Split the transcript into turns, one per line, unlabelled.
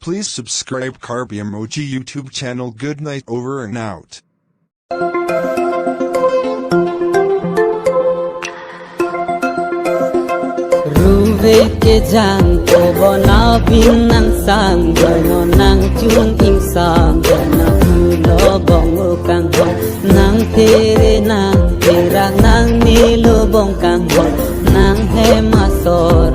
Please subscribe Carby Emoji YouTube channel. Good night, over and out.
RUVE ke jang ko bona bin nang sang no nang chung im sang na lo bong kang ho nang tere nang tera nang ni lo bong kang ho nang he ma sor